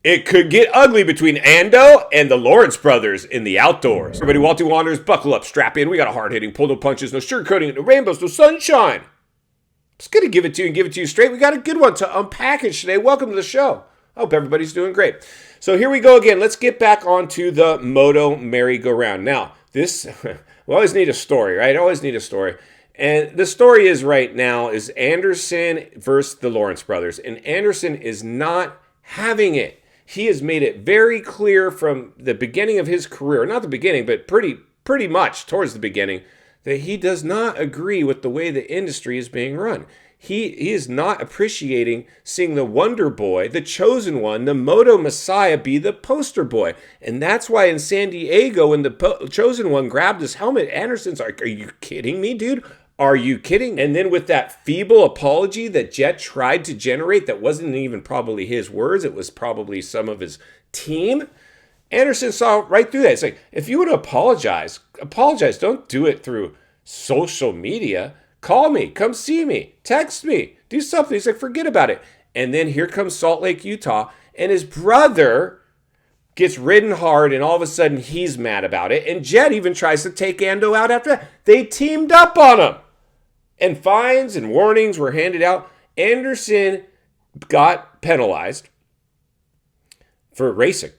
It could get ugly between Ando and the Lawrence brothers in the outdoors. Everybody, Walty Wanderers, buckle up, strap in. We got a hard-hitting, pull no punches, no sugarcoating, no rainbows, no sunshine. Just going to give it to you and give it to you straight. We got a good one to unpackage today. Welcome to the show. I hope everybody's doing great. So here we go again. Let's get back onto the Moto merry-go-round. Now, this, we always need a story, right? Always need a story. And the story is right now is Anderson versus the Lawrence brothers. And Anderson is not having it. He has made it very clear from the beginning of his career, not the beginning, but pretty much towards the beginning, that he does not agree with the way the industry is being run. He is not appreciating seeing the Wonder Boy, the chosen one, the Moto Messiah be the poster boy. And that's why in San Diego, when the chosen one grabbed his helmet, Anderson's like, are you kidding me, dude? Are you kidding? And then with that feeble apology that Jett tried to generate that wasn't even probably his words, it was probably some of his team, Anderson saw right through that. It's like, if you want to apologize. Don't do it through social media. Call me. Come see me. Text me. Do something. He's like, forget about it. And then here comes Salt Lake, Utah, and his brother gets ridden hard, and all of a sudden he's mad about it. And Jett even tries to take Ando out after that. They teamed up on him. And fines and warnings were handed out. Anderson got penalized for racing.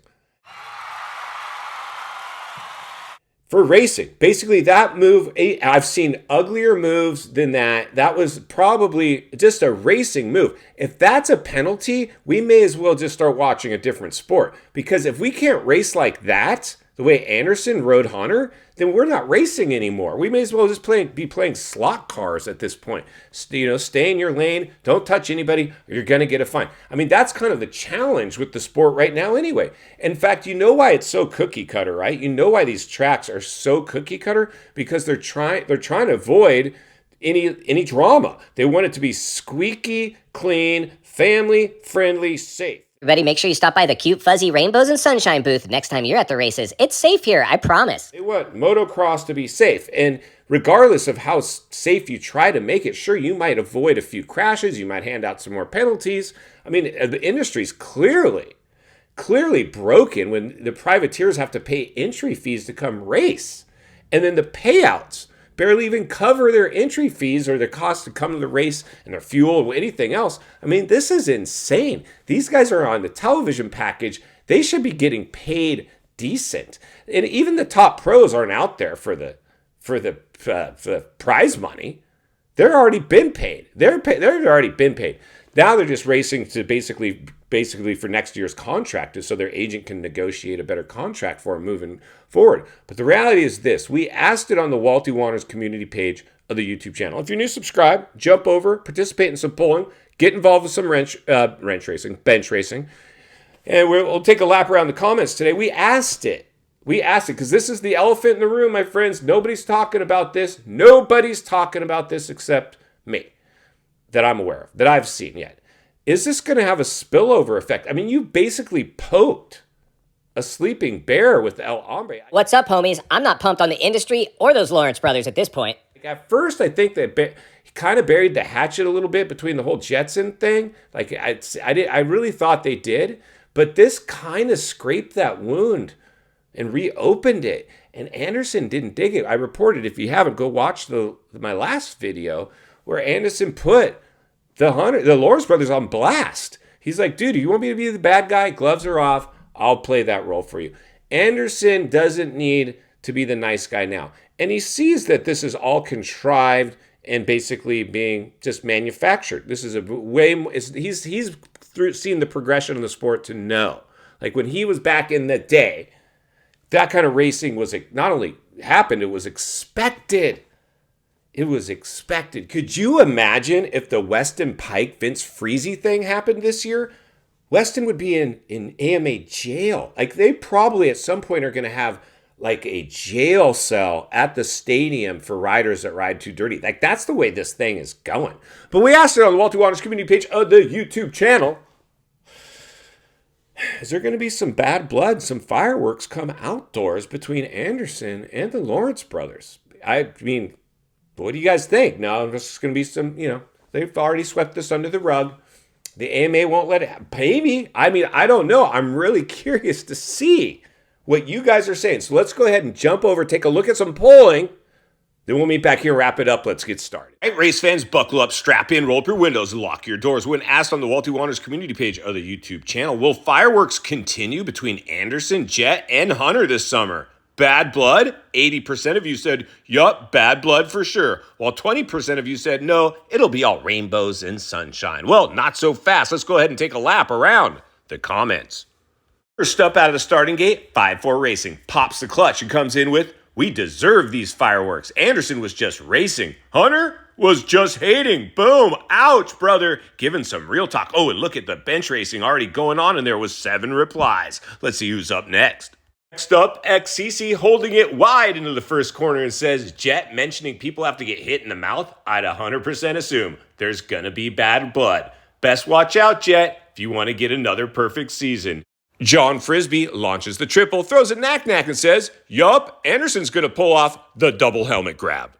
Basically, that move, I've seen uglier moves than that. That was probably just a racing move. If that's a penalty, we may as well just start watching a different sport. Because if we can't race like that, the way Anderson rode Hunter, then we're not racing anymore. We may as well just be playing slot cars at this point. Stay in your lane. Don't touch anybody, or you're going to get a fine. I mean, that's kind of the challenge with the sport right now anyway. In fact, you know why it's so cookie cutter, right? You know why these tracks are so cookie cutter? Because they're trying to avoid any drama. They want it to be squeaky, clean, family friendly, safe. Everybody, make sure you stop by the cute, fuzzy rainbows and sunshine booth next time you're at the races. It's safe here, I promise. They want motocross to be safe. And regardless of how safe you try to make it, sure, you might avoid a few crashes. You might hand out some more penalties. I mean, the industry's clearly broken when the privateers have to pay entry fees to come race. And then the payouts barely even cover their entry fees or their cost to come to the race and their fuel or anything else. I mean, this is insane. These guys are on the television package. They should be getting paid decent. And even the top pros aren't out there for the prize money. They're already been paid. They're already been paid. Now they're just racing to basically for next year's contract, so their agent can negotiate a better contract for them moving forward. But the reality is this. We asked it on the Walty Wanderers community page of the YouTube channel. If you're new, subscribe, jump over, participate in some polling, get involved with some bench racing. And we'll take a lap around the comments today. We asked it because this is the elephant in the room, my friends. Nobody's talking about this. Nobody's talking about this except me, that I'm aware of, that I've seen yet. Is this going to have a spillover effect? I mean, you basically poked a sleeping bear with El Hombre. What's up, homies? I'm not pumped on the industry or those Lawrence brothers at this point. At first, I think that he kind of buried the hatchet a little bit between the whole Jetson thing. Like I really thought they did, but this kind of scraped that wound and reopened it. And Anderson didn't dig it. I reported, if you haven't, go watch my last video where Anderson put the Lawrence brothers on blast. He's like, dude, you want me to be the bad guy? Gloves are off. I'll play that role for you. Anderson doesn't need to be the nice guy now. And he sees that this is all contrived and basically being just manufactured. This is a way, he's seen the progression of the sport to know. Like when he was back in the day, that kind of racing was not only happened, it was expected. It was expected. Could you imagine if the Weston Pike Vince Freezy thing happened this year? Weston would be in AMA jail. Like they probably at some point are going to have like a jail cell at the stadium for riders that ride too dirty. Like that's the way this thing is going. But we asked it on the Walty Wanderers community page of the YouTube channel. Is there going to be some bad blood, some fireworks come outdoors between Anderson and the Lawrence brothers? I mean, what do you guys think? No, this is going to be some, they've already swept this under the rug. The AMA won't let it pay me. I mean, I don't know. I'm really curious to see what you guys are saying. So let's go ahead and jump over, take a look at some polling. Then we'll meet back here and wrap it up. Let's get started. All right, race fans, buckle up, strap in, roll up your windows, and lock your doors. When asked on the Walty Wanderers community page of the YouTube channel, will fireworks continue between Anderson, Jett, and Hunter this summer? Bad blood? 80% of you said, yup, bad blood for sure. While 20% of you said, no, it'll be all rainbows and sunshine. Well, not so fast. Let's go ahead and take a lap around the comments. First up out of the starting gate, 5-4 Racing pops the clutch and comes in with, we deserve these fireworks. Anderson was just racing. Hunter was just hating. Boom. Ouch, brother. Giving some real talk. Oh, and look at the bench racing already going on, and there was 7 replies. Let's see who's up next. Next up, XCC holding it wide into the first corner and says, Jett mentioning people have to get hit in the mouth. I'd 100% assume there's going to be bad blood. Best watch out, Jett, if you want to get another perfect season. John Frisbee launches the triple, throws a knack-knack and says, yup, Anderson's going to pull off the double helmet grab.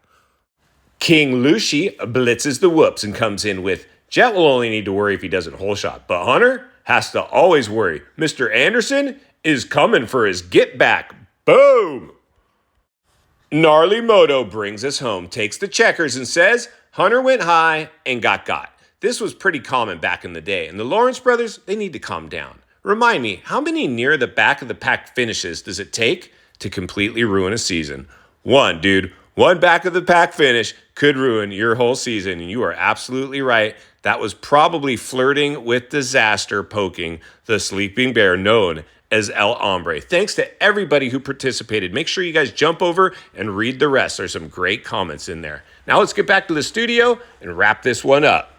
King Lucy blitzes the whoops and comes in with, Jett will only need to worry if he doesn't hole shot, but Hunter has to always worry. Mr. Anderson is coming for his get back. Boom! Gnarly Moto brings us home, takes the checkers and says, Hunter went high and got. This was pretty common back in the day, and the Lawrence brothers, they need to calm down. Remind me, how many near the back of the pack finishes does it take to completely ruin a season? One, dude. One back of the pack finish could ruin your whole season, and you are absolutely right. That was probably flirting with disaster poking the sleeping bear known as El Hombre. Thanks to everybody who participated. Make sure you guys jump over and read the rest. There's some great comments in there. Now let's get back to the studio and wrap this one up.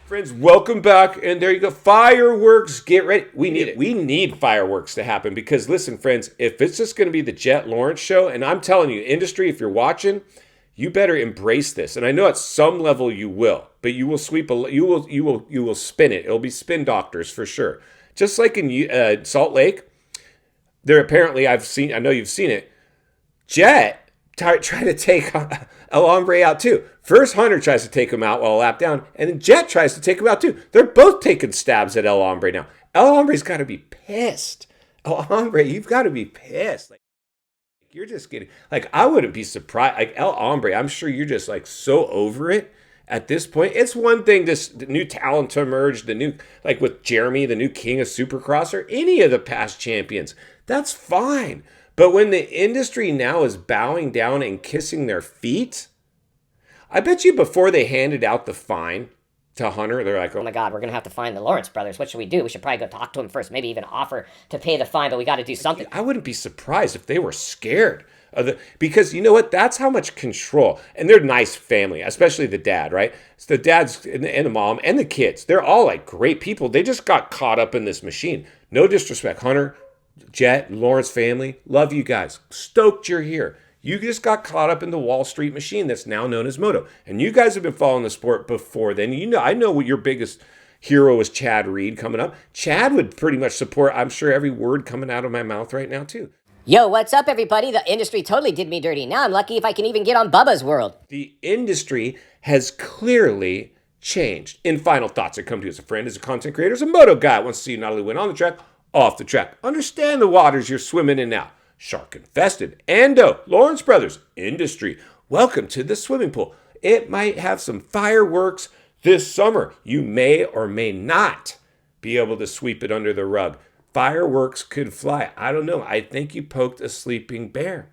Friends, welcome back, and there you go. Fireworks, get ready. We need it. We need fireworks to happen because, listen, friends, if it's just going to be the Jett Lawrence show, and I'm telling you, industry, if you're watching, you better embrace this. And I know at some level you will, but you will you will spin it. It'll be spin doctors for sure. Just like in Salt Lake, there apparently I know you've seen it. Jett try to take El Hombre out too. First, Hunter tries to take him out while a lap down, and then Jett tries to take him out too. They're both taking stabs at El Hombre now. El Hombre's got to be pissed. El Hombre, you've got to be pissed. Like, you're just getting, like, I wouldn't be surprised. Like, El Hombre, I'm sure you're just, like, so over it at this point. It's one thing, the new talent to emerge, the new, like with Jeremy, the new king of Supercross, or any of the past champions. That's fine. But when the industry now is bowing down and kissing their feet, I bet you before they handed out the fine to Hunter, they're like, Oh my God, we're going to have to find the Lawrence brothers. What should we do? We should probably go talk to them first, maybe even offer to pay the fine, but we got to do something. I wouldn't be surprised if they were scared of because you know what? That's how much control, and they're a nice family, especially the dad, right? It's the dad's and the mom and the kids. They're all like great people. They just got caught up in this machine. No disrespect, Hunter, Jett, Lawrence family, love you guys. Stoked you're here. You just got caught up in the Wall Street machine that's now known as Moto. And you guys have been following the sport before then. You know, I know what your biggest hero is, Chad Reed, coming up. Chad would pretty much support, I'm sure, every word coming out of my mouth right now, too. Yo, what's up, everybody? The industry totally did me dirty. Now I'm lucky if I can even get on Bubba's World. The industry has clearly changed. In final thoughts, I come to you as a friend, as a content creator, as a moto guy. Wants to see you not only win on the track, off the track. Understand the waters you're swimming in now. Shark infested. Ando, Lawrence Brothers, industry. Welcome to the swimming pool. It might have some fireworks this summer. You may or may not be able to sweep it under the rug. Fireworks could fly. I don't know. I think you poked a sleeping bear.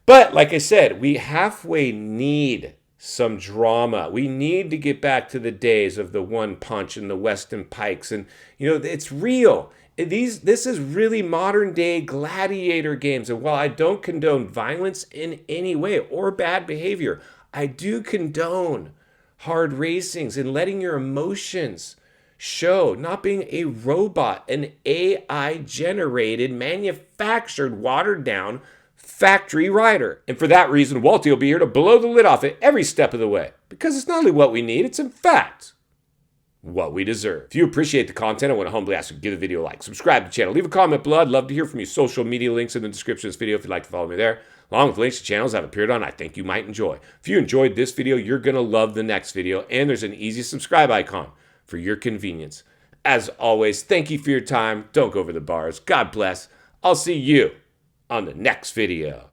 But like I said, we halfway need some drama. We need to get back to the days of the One Punch and the Weston Pikes. And, you know, it's real. This is really modern day gladiator games. And while I don't condone violence in any way or bad behavior, I do condone hard racings and letting your emotions show, not being a robot, an AI generated, manufactured, watered down factory rider. And for that reason, Walty will be here to blow the lid off it every step of the way. Because it's not only what we need, it's in fact what we deserve. If you appreciate the content, I want to humbly ask you to give the video a like, subscribe to the channel, leave a comment below. I'd love to hear from you. Social media links in the description of this video if you'd like to follow me there, along with links to channels I've appeared on I think you might enjoy. If you enjoyed this video, you're going to love the next video, and there's an easy subscribe icon. for your convenience. As always, thank you for your time. Don't go over the bars. God bless. I'll see you on the next video.